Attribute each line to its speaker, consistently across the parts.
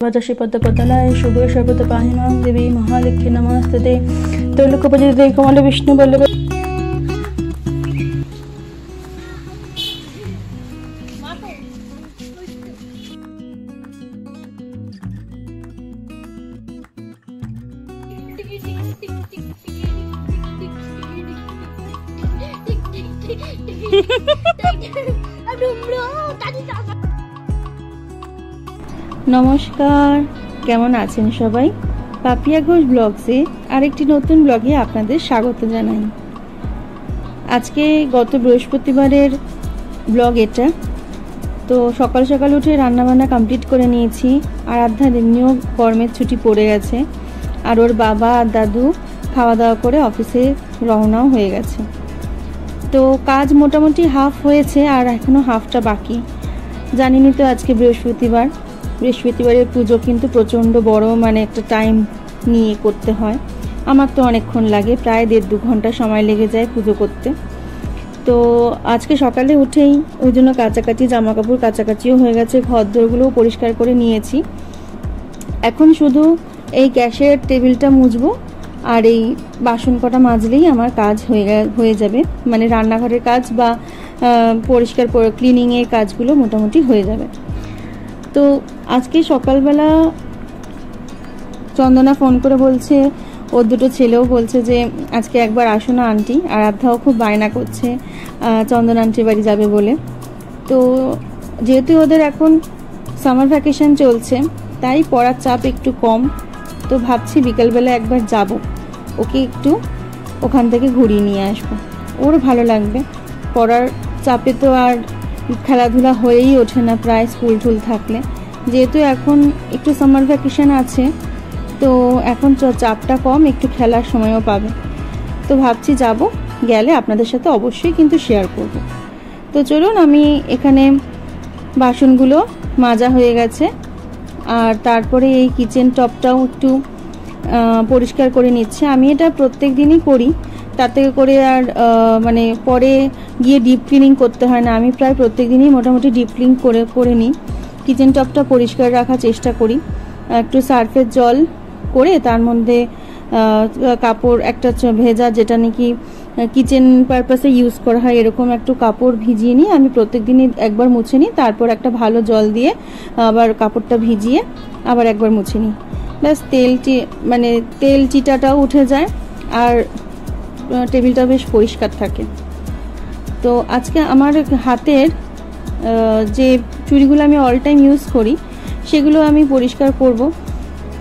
Speaker 1: वजशी पद्मपतलाय शुभे सर्वतपाहिमां देवी महालक्ष्मी नमस्ते त्रैलोक्यपूजिते कमले विष्णु वल्लभे नमस्कार केमन आছেন সবাই পাপিয়া ঘোষ ব্লগসে আরেকটি নতুন ব্লগে আপনাদের স্বাগত জানাই। আজকে গত বৃহস্পতিবারের ব্লগ এটা। তো সকাল সকাল উঠে রান্না বান্না কমপ্লিট করে নিয়েছি। আরাধ্যা এমনিও গরমের ছুটি পড়ে গেছে, আর ওর বাবা আর দাদু খাওয়া দাওয়া করে অফিসে রওনাও হয়ে গেছে। তো কাজ মোটামুটি হাফ হয়েছে, আর এখনো হাফটা বাকি। জানিনি তো আজকে বৃহস্পতিবারের পুজো কিন্তু প্রচণ্ড বড়, মানে একটা টাইম নিয়ে করতে হয়। আমার তো অনেকক্ষণ লাগে, প্রায় 1.5-2 ঘন্টা সময় লেগে যায় পুজো করতে। তো আজকে সকালে উঠেই ওই জন্য কাচাকাচি, জামা কাপড় কাচাকাচিও হয়ে গেছে, ঘরদোরগুলোও পরিষ্কার করে নিয়েছি। এখন শুধু এই গ্যাসের টেবিলটা মুছবো আর এই বাসন কটা মাজলেই আমার কাজ হয়ে যাবে, মানে রান্নাঘরের কাজ বা পরিষ্কার ক্লিনিংয়ের কাজগুলো মোটামুটি হয়ে যাবে। তো আজকে সকালবেলা চন্দনা ফোন করে বলছে, ওর দুটো ছেলেও বলছে যে আজকে একবার আসো না আন্টি। আর আরাধ্যাও খুব বায়না করছে চন্দনা আন্টির বাড়ি যাবে বলে। তো যেহেতু ওদের এখন সামার ভ্যাকেশন চলছে, তাই পড়ার চাপ একটু কম। তো ভাবছি বিকালবেলা একবার যাব, ওকে একটু ওখান থেকে ঘুরিয়ে নিয়ে আসবো, ওর ভালো লাগবে। পড়ার চাপে তো আর খেলাধুলা হয়েই ওঠে না প্রায়, স্কুল টুল থাকলে। যেহেতু এখন একটু সামার ভ্যাকেশন আছে, তো এখন চাপটা কম, একটু খেলার সময়ও পাবে। তো ভাবছি যাব, গেলে আপনাদের সাথে অবশ্যই কিন্তু শেয়ার করব। তো চলুন, আমি এখানে বাসনগুলো মাজা হয়ে গেছে, আর তারপরে এই কিচেন টপটাও একটু পরিষ্কার করে নিচ্ছে। আমি এটা প্রত্যেক দিনই করি, তাতে করে আর মানে পরে গিয়ে ডিপ ক্লিনিং করতে হয় না। আমি প্রায় প্রত্যেক দিনই মোটামুটি ডিপ ক্লিন করে নিই। কিচেন টপটা পরিষ্কার রাখার চেষ্টা করি, একটু সার্ফের জল করে তার মধ্যে কাপড় একটা ভেজা, যেটা নাকি কিচেন পারপাসে ইউজ করা হয়, এরকম একটু কাপড় ভিজিয়ে নিয়ে আমি প্রত্যেক দিনই একবার মুছে নিই। তারপর একটা ভালো জল দিয়ে আবার কাপড়টা ভিজিয়ে আবার একবার মুছে নিই। ব্যাস তেল চিটাটাও উঠে যায়, আর টেবিলটা বেশ পরিষ্কার থাকে। তো আজকে আমার হাতের যে চুড়িগুলো আমি অল টাইম ইউজ করি, সেগুলো আমি পরিষ্কার করব।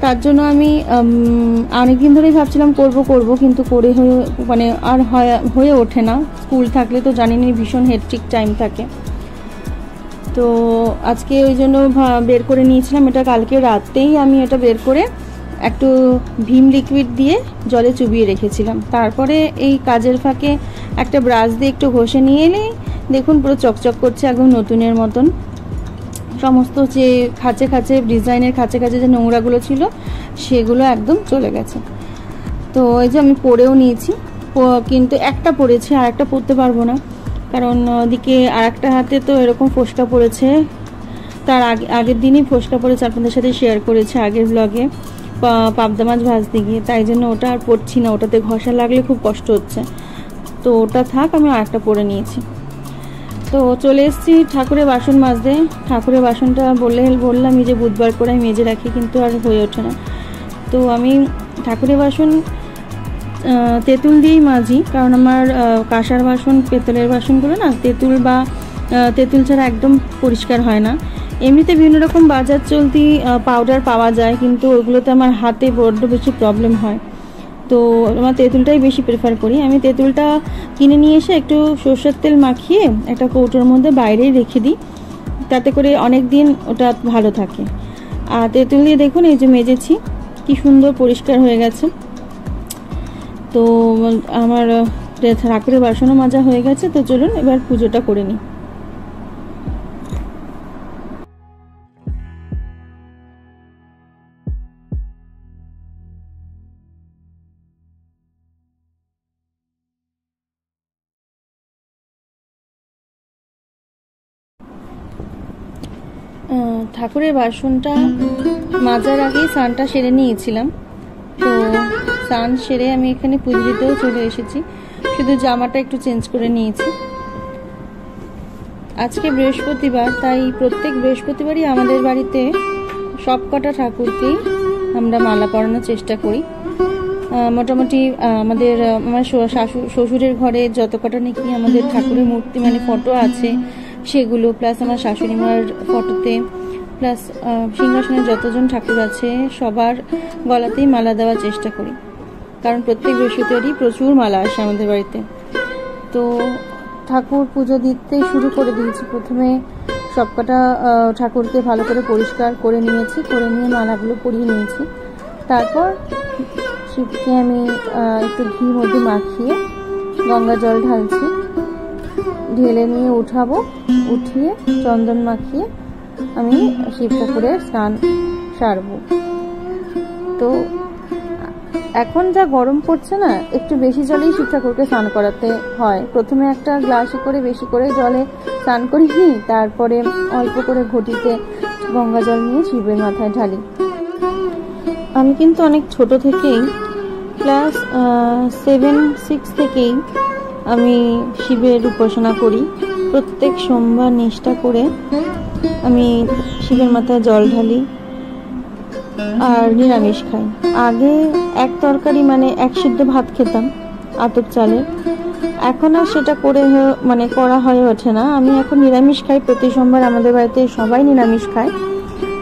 Speaker 1: তার জন্য আমি অনেকদিন ধরেই ভাবছিলাম করব, কিন্তু হয়ে ওঠে না। স্কুল থাকলে তো জানিনি ভীষণ হেক্টিক টাইম থাকে। তো আজকে ওই জন্য বের করে নিয়েছিলাম এটা। কালকে রাতেই আমি এটা বের করে একটু ভিম লিকুইড দিয়ে জলে চুবিয়ে রেখেছিলাম। তারপরে এই কাজের ফাঁকে একটা ব্রাশ দিয়ে একটু ঘষে নিয়ে এলেই দেখুন পুরো চকচক করছে, একদম নতুনের মতন। সমস্ত যে খাঁচে ডিজাইনের খাঁচে যে নোংরাগুলো ছিল, সেগুলো একদম চলে গেছে। তো এই যে আমি পরেও নিয়েছি, কিন্তু একটা পরেছি, আর একটা পরতে পারবো না, কারণ ওদিকে আর একটা হাতে তো এরকম ফোসকা পড়েছে। তার আগের দিনই ফোসকা পড়েছে, আপনাদের সাথে শেয়ার করেছে আগের ব্লগে, পাবদা মাছ ভাজতে গিয়ে। তাই জন্য ওটা আর পরছি না, ওটাতে ঘষা লাগলে খুব কষ্ট হচ্ছে। তো ওটা থাক, আমি আর একটা পরে নিয়েছি। তো চলে এসেছি ঠাকুরের বাসন মাজতে। ঠাকুরের বাসনটা বললাম যে বুধবার করে আমি মেজে রাখি, কিন্তু আর হয়ে ওঠে না। তো আমি ঠাকুরের বাসন তেঁতুল দিয়েই মাজি, কারণ আমার কাঁসার বাসন, পেতলের বাসনগুলো না তেঁতুল ছাড়া একদম পরিষ্কার হয় না। এমনিতে বিভিন্ন রকম বাজার চলতি পাউডার পাওয়া যায়, কিন্তু ওইগুলোতে আমার হাতে বড্ড বেশি প্রবলেম হয়। তো আমার তেঁতুলটাই বেশি প্রেফার করি। আমি তেঁতুলটা কিনে নিয়ে এসে একটু সরষের তেল মাখিয়ে একটা কৌটোর মধ্যে বাইরেই রেখে দিই, তাতে করে অনেক দিন ওটা ভালো থাকে। আর তেঁতুল দিয়ে দেখুন এই যে মেজেছি, কি সুন্দর পরিষ্কার হয়ে গেছে। তো আমার ঠাকুরের বাসনও মাজা হয়ে গেছে। তো চলুন এবার পুজোটা করে নিই। ঠাকুরের বাসনটা মাজার আগেই স্নানটা সেরে নিয়েছিলাম। তো স্নান সেরে আমি এখানে পুজো দিতেও চলে এসেছি, শুধু জামাটা একটু চেঞ্জ করে নিয়েছি। আজকে বৃহস্পতিবার, তাই প্রত্যেক বৃহস্পতিবারই আমাদের বাড়িতে সব কটা ঠাকুরকেই আমরা মালা পরানোর চেষ্টা করি। মোটামুটি আমার শ্বশুরের ঘরে যত কটা নাকি আমাদের ঠাকুরের মূর্তি মানে ফটো আছে সেগুলো, প্লাস আমার শাশুড়ি মার ফটোতে, প্লাস সিংহাসনে যতজন ঠাকুর আছে সবার গলাতেই মালা দেওয়ার চেষ্টা করি, কারণ প্রত্যেক বৃহস্পতিবারই প্রচুর মালা আসে আমাদের বাড়িতে। তো ঠাকুর পুজো দিতে শুরু করে দিয়েছি। প্রথমে সবকটা ঠাকুরকে ভালো করে পরিষ্কার করে নিয়েছি, করে নিয়ে মালাগুলো পরিয়ে নিয়েছি। তারপর শিবকে আমি একটু ঘি মধ্যে মাখিয়ে গঙ্গা জল ঢালছি, ঢেলে নিয়ে উঠাবো, উঠিয়ে চন্দন মাখিয়ে আমি শিব ঠাকুরের স্নান সারব। তো এখন যা গরম পড়ছে না, একটু বেশি জলেই শিব ঠাকুরকে স্নান করাতে হয়। প্রথমে একটা গ্লাসে করে বেশি করে জলে স্নান করি নিই, তারপরে অল্প করে ঘটিতে গঙ্গা জল নিয়ে শিবের মাথায় ঢালি। আমি কিন্তু অনেক ছোট থেকেই, ক্লাস 7-6 থেকেই আমি শিবের উপাসনা করি। প্রত্যেক সোমবার নিষ্ঠা করে আমি শিবের মাথায় জল ঢালি আর নিরামিষ খাই। আগে এক তরকারি মানে এক সিদ্ধ ভাত খেতাম আতপ চালের, এখন আর সেটা করা হয়ে ওঠে না। আমি এখন নিরামিষ খাই। প্রতি সোমবার আমাদের বাড়িতে সবাই নিরামিষ খায়,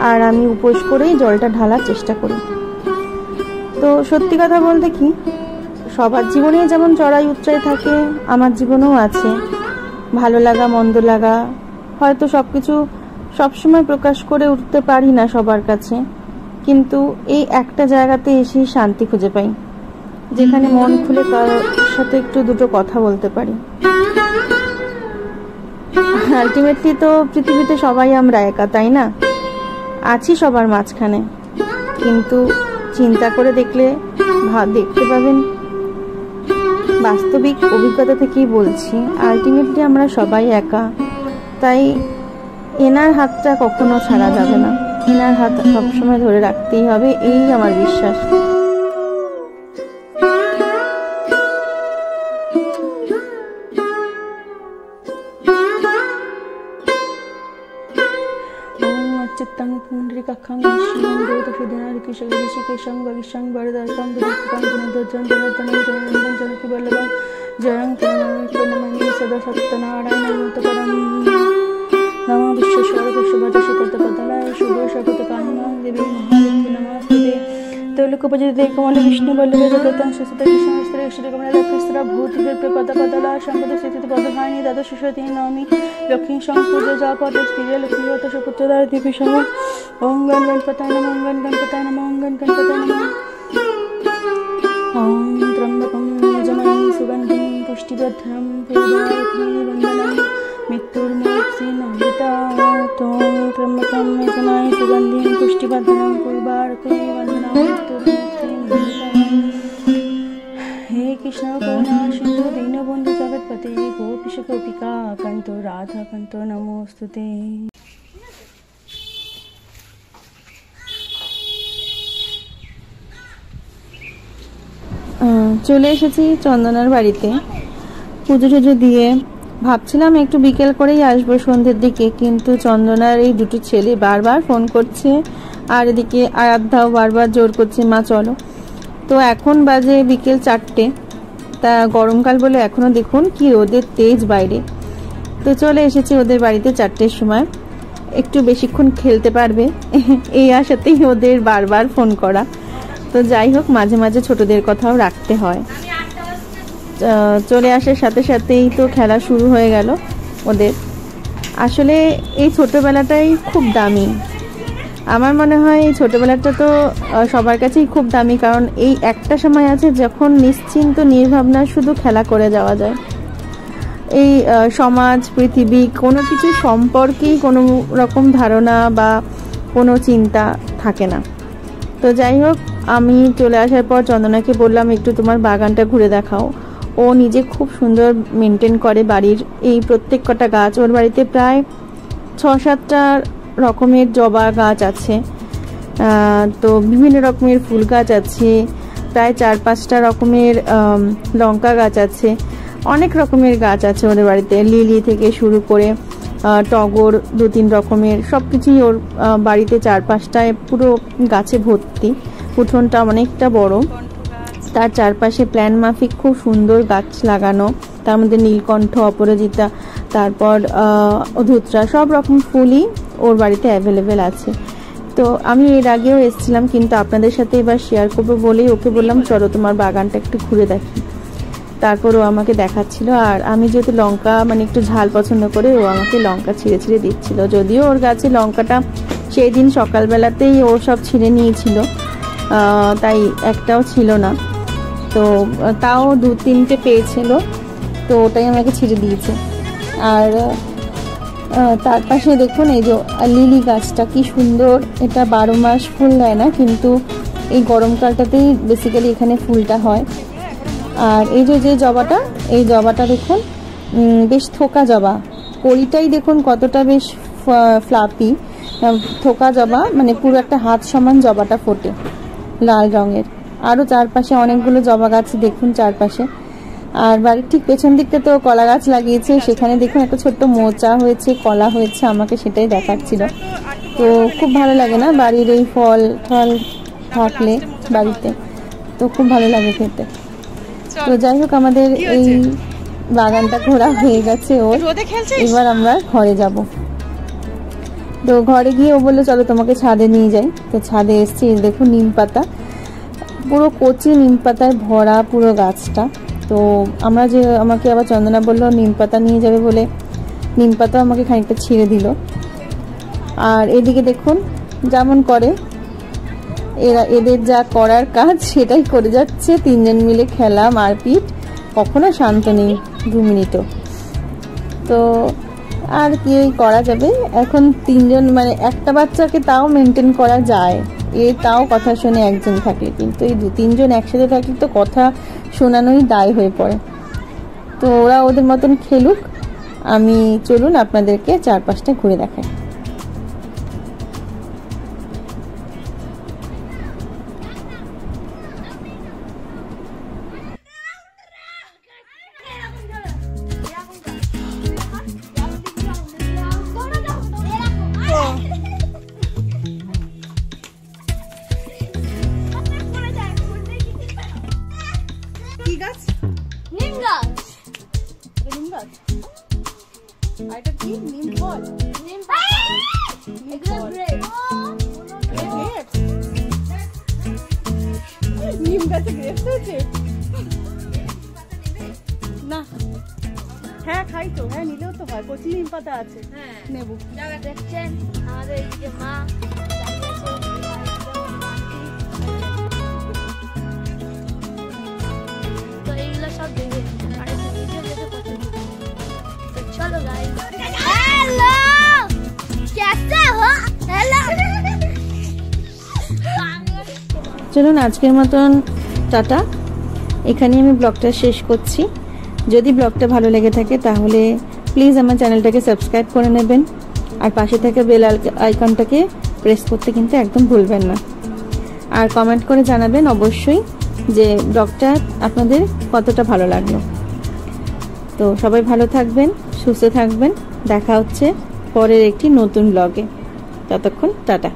Speaker 1: আর আমি উপোস করেই জলটা ঢালার চেষ্টা করি। তো সত্যি কথা বলতে কি, সবার জীবনেই যেমন চড়াই উতরাই থাকে, আমার জীবনেও আছে ভালো লাগা মন্দ লাগা। হয়তো সবকিছু সবসময় প্রকাশ করে উঠতে পারি না সবার কাছে, কিন্তু এই একটা জায়গাতে এসেই শান্তি খুঁজে পাই, যেখানে মন খুলে কারোর সাথে একটু দুটো কথা বলতে পারি। আলটিমেটলি তো পৃথিবীতে সবাই আমরা একা, তাই না? আছি সবার মাঝখানে, কিন্তু চিন্তা করে দেখতে পাবেন, বাস্তবিক অভিজ্ঞতা থেকেই বলছি, আলটিমেটলি আমরা সবাই একা। তাই এনার হাতটা কখনো ছাড়া যাবে না, এনার হাত সবসময় ধরে রাখতেই হবে, এই আমার বিশ্বাস। চিত্তাং পুণ্ডরিকাক্ষং শিবং দেবদশদিনারিকেশং ঋষিকেশং ভবিষ্যং বরদর্শং বিদর্শং গুণধ্বজং জনার্দনং জনানন্দং জনকী বল্লভং জয়ং প্রণমামি সদা সত্যনারায়ণং মতপরম নমো বিশ্বস্বরূপশুভদশিতপদলায় শুভশকতকাহিমাং দেবী মহালক্ষ্মী নমস্তুতে। তৈলকোপজিতে কমলে বিষ্ণু বল্লভে জগতাং সুসুতে কৃষ্ণস্ত্রে শ্রীকমলা লক্ষ্মীস্ত্রা ভূতিদের পদপদলা সম্পদ স্থিতি পদহারিণী দ্বাদশ সতী নবমী লক্ষ্মী সংপূজ জপদ স্থিরে লক্ষ্মীগত সুপুত্রদার দেবী সহ ওং গণ গণপতায় নমঃ ওং গণ গণপতায় নমঃ ওং গণ গণপতায় নমঃ। ওং ত্র্যম্বকং যজমহী সুগন্ধিং পুষ্টিবর্ধনং পূর্বার্কং বন্দনাং মৃত্যুর্মোক্ষীণহিতার্থং ত্র্যম্বকং যজমহী সুগন্ধিং পুষ্টিবর্ধনং পূর্বার্কং বন্দনাং মৃত্যুর্মোক্ষীণহিতার্থং। হে কৃষ্ণ করুণা সিন্ধু দীনবন্ধু জগৎপতে গোপীশ গোপিকা কান্ত রাধা কান্ত নমস্তুতে। চলে এসেছি চন্দনার বাড়িতে পুজো টুজো দিয়ে। ভাবছিলাম একটু বিকেল করেই আসবো সন্ধ্যের দিকে, কিন্তু চন্দনার এই দুটো ছেলে বারবার ফোন করছে, আর এদিকে আরাধ্যাও বারবার জোর করছে মা চলো। তো এখন বাজে বিকেল 4টে, তা গরমকাল বলে এখনো দেখুন কি রোদের তেজ বাইরে। তো চলে এসেছি ওদের বাড়িতে 4টের সময়, একটু বেশিক্ষণ খেলতে পারবে এই আশাতেই ওদের বারবার ফোন করা। তো যাই হোক, মাঝে মাঝে ছোটদের কথাও রাখতে হয়। চলে আসার সাথে সাথেই তো খেলা শুরু হয়ে গেল ওদের। আসলে এই ছোটবেলাটাই খুব দামি, আমার মনে হয় এই ছোটবেলাটা তো সবার কাছেই খুব দামি, কারণ এই একটা সময় আছে যখন নিশ্চিন্ত নির্ভাবনা শুধু খেলা করে যাওয়া যায়। এই সমাজ পৃথিবী কোনো কিছু সম্পর্কেই কোনো রকম ধারণা বা কোনো চিন্তা থাকে না। তো যাই হোক, আমি চলে আসার পর চন্দনাকে বললাম একটু তোমার বাগানটা ঘুরে দেখাও। ও নিজে খুব সুন্দর মেনটেন করে বাড়ির এই প্রত্যেক কটা গাছ। ওর বাড়িতে প্রায় 6-7টা রকমের জবা গাছ আছে, তো বিভিন্ন রকমের ফুল গাছ আছে, প্রায় 4-5টা রকমের লঙ্কা গাছ আছে, অনেক রকমের গাছ আছে ওদের বাড়িতে। লিলি থেকে শুরু করে টগর 2-3 রকমের সব কিছুই ওর বাড়িতে 4-5টায় পুরো গাছে ভর্তি। উঠোনটা অনেকটা বড়, তার চারপাশে প্ল্যান মাফিক খুব সুন্দর গাছ লাগানো, তার মধ্যে নীলকণ্ঠ, অপরাজিতা, তারপর ধুতরা, সব রকম ফুলই ওর বাড়িতে অ্যাভেলেবেল আছে। তো আমি এর আগেও এসেছিলাম, কিন্তু আপনাদের সাথে এবার শেয়ার করবো বলেই ওকে বললাম চলো তোমার বাগানটা একটু ঘুরে দেখি। তারপর ও আমাকে দেখাচ্ছিল, আর আমি যেহেতু লঙ্কা মানে একটু ঝাল পছন্দ করে, ও আমাকে লঙ্কা ছিঁড়ে ছিঁড়ে দিচ্ছিল। যদিও ওর গাছে লঙ্কাটা সেই দিন সকালবেলাতেই ও সব ছিঁড়ে নিয়েছিল, তাই একটাও ছিল না, তো তাও 2-3টে পেয়েছিল, তো ওটাই আমাকে ছিঁড়ে দিয়েছে। আর তার পাশে দেখুন এই যে লিলি গাছটা কি সুন্দর, এটা 12 মাস ফুল দেয় না, কিন্তু এই গরমকালটাতেই বেসিক্যালি এখানে ফুলটা হয়। আর এই যে জবাটা, এই জবাটা দেখুন বেশ থোকা জবা, কড়িটাই দেখুন কতটা বেশ ফ্লাপি, থোকা জবা, মানে পুরো একটা হাত সমান জবাটা ফোটে লাল রঙের। আরও চারপাশে অনেকগুলো জবা গাছ দেখুন চারপাশে। আর বাড়ির ঠিক পেছন দিকটা তো কলা গাছ লাগিয়েছে, সেখানে দেখুন একটা ছোট্ট মোচা হয়েছে, কলা হয়েছে, আমাকে সেটাই দেখাচ্ছিল। তো খুব ভালো লাগে না বাড়ির এই ফল থাকলে বাড়িতে, তো খুব ভালো লাগে খেতে। তো যাই হোক, আমাদের এই বাগানটা ঘোরা হয়ে গেছে ওর, এবার আমরা ঘরে যাব। তো ঘরে গিয়ে ও বললো চলো তোমাকে ছাদে নিয়ে যাই। তো ছাদে এসছি, দেখুন নিম পাতা, পুরো কচি নিম পাতায় ভরা পুরো গাছটা। তো আমাকে আবার চন্দনা বললো নিম পাতা নিয়ে যাবে বলে, নিম পাতা আমাকে খানিকটা ছিঁড়ে দিল। আর এদিকে দেখুন যেমন করে এদের যা করার কাজ সেটাই করে যাচ্ছে, 3জন মিলে খেলা মারপিট, কখনো শান্ত নেই 2 মিনিটও। তো আর কি করা যাবে, এখন 3জন মানে একটা বাচ্চাকে তাও মেনটেন করা যায়, তাও কথা শুনে একজন থাকে, কিন্তু এই 2-3জন একসাথে থাকলে তো কথা শোনানোই দায় হয়ে পড়ে। তো ওরা ওদের মতন খেলুক, আমি চলুন আপনাদেরকে চারপাশটা ঘুরে দেখাই। কি গাছ? নিম গাছ। নিম গাছ? আর এটা কি? নিম ফল? নিম পাতা। এগুলো গ্রেপস। গ্রেপস? নিম গাছে গ্রেপস হয়েছে? না। হ্যাঁ খাই তো, হ্যাঁ নিলেও তো হয়, কচি নিম পাতা আছে। হ্যাঁ নেব। যারা দেখছেন আমাদের এইদিকে মা চলুন আজকের মতন টাটা, এখানেই আমি ব্লগটা শেষ করছি। যদি ব্লগটা ভালো লেগে থাকে তাহলে প্লিজ আমার চ্যানেলটাকে সাবস্ক্রাইব করে নেবেন, আর পাশে থাকা বেল আইকনটাকে প্রেস করতে কিন্তু একদম ভুলবেন না। আর কমেন্ট করে জানাবেন অবশ্যই যে ব্লগটা আপনাদের কতটা ভালো লাগলো। তো সবাই ভালো থাকবেন, সুস্থ থাকবেন, দেখা হচ্ছে পরের একটি নতুন ব্লগে। ততক্ষণ টাটা।